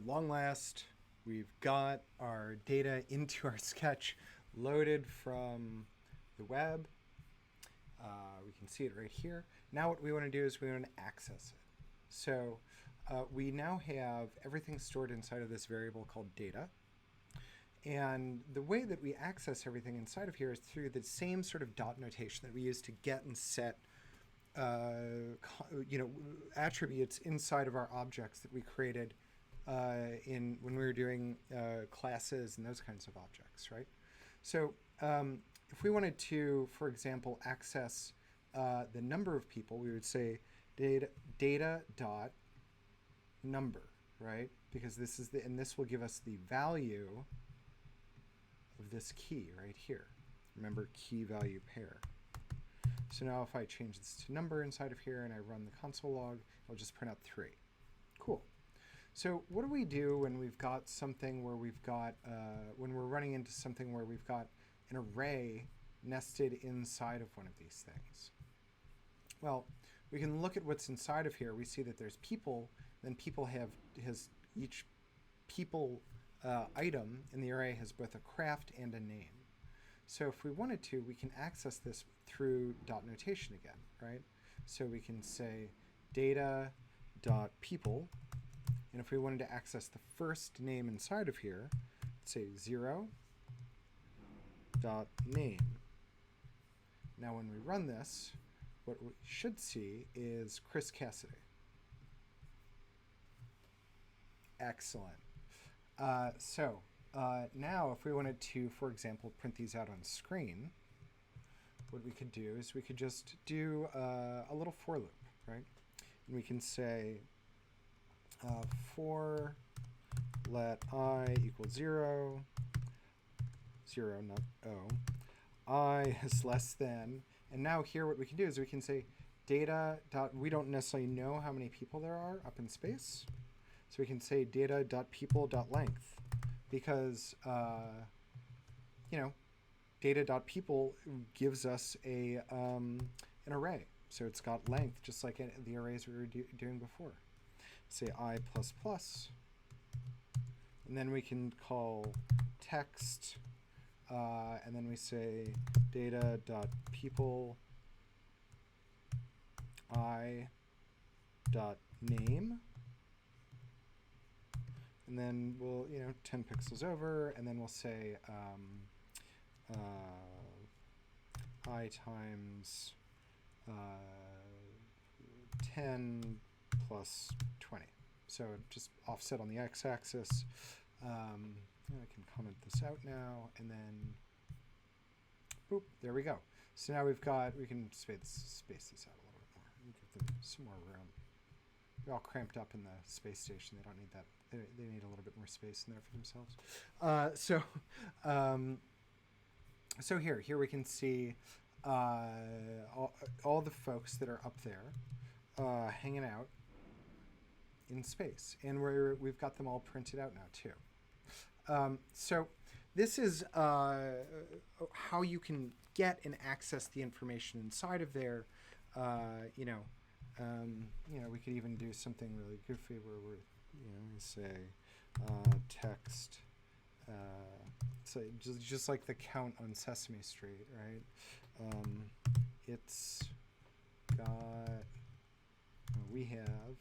long last, we've got our data into our sketch loaded from the web. We can see it right here. Now what we want to do is we want to access it. So we now have everything stored inside of this variable called data. And the way that we access everything inside of here is through the same sort of dot notation that we use to get and set attributes inside of our objects that we created when we were doing classes and those kinds of objects, right? So if we wanted to, for example, access the number of people, we would say data dot number, right? Because this is and this will give us the value of this key right here. Remember, key value pair. So now if I change this to number inside of here and I run the console log, it'll just print out 3. Cool. So what do we do when we've got something where we've got, when we're running into something where we've got an array nested inside of one of these things? Well, we can look at what's inside of here. We see that there's people, then people has each people item in the array has both a craft and a name. So if we wanted to, we can access this through dot notation again, right? So we can say data dot people, and if we wanted to access the first name inside of here, say 0 dot name. Now when we run this, what we should see is Chris Cassidy. Excellent. Now if we wanted to, for example, print these out on screen, what we could do is we could just do a little for loop, right? And we can say for let I equal 0, 0 not O, I is less than, and now here what we can do is we can say data dot, we don't necessarily know how many people there are up in space, so we can say data dot people dot length, because data dot people gives us an array, so it's got length just like the arrays we were doing before. Say I plus plus, and then we can call text, and then we say data dot people I dot name, and then we'll 10 pixels over, and then we'll say I times 10 plus 20. So just offset on the x-axis. I can comment this out now, and then boop, there we go. So now we can space this out a little bit more. Give them some more room. They're all cramped up in the space station. They don't need that. They need a little bit more space in there for themselves. So here we can see all the folks that are up there hanging out in space, and we've got them all printed out now too. So this is how you can get and access the information inside of there. We could even do something really goofy where we say text. So just like the count on Sesame Street, right? It's got. We have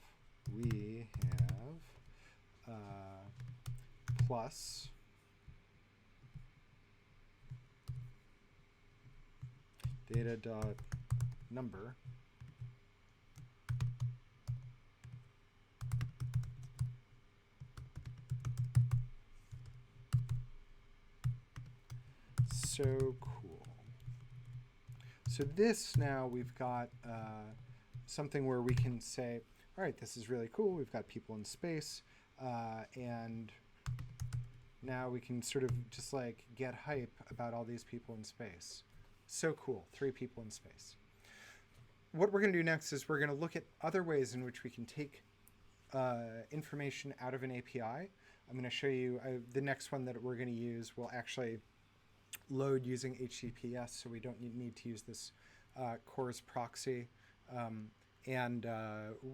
plus data dot number so cool. So this now we've got something where we can say, all right, this is really cool. We've got people in space, and now we can sort of just like get hype about all these people in space. So cool, 3 people in space. What we're going to do next is we're going to look at other ways in which we can take information out of an API. I'm going to show you the next one that we're going to use will actually load using HTTPS, so we don't need to use this CORS proxy. And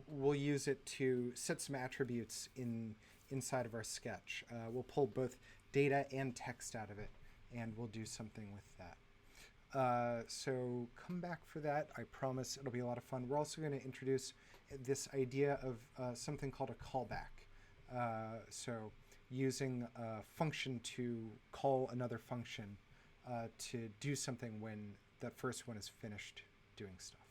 we'll use it to set some attributes in inside of our sketch. We'll pull both data and text out of it, and we'll do something with that. So come back for that. I promise it'll be a lot of fun. We're also going to introduce this idea of something called a callback. So using a function to call another function to do something when that first one is finished doing stuff.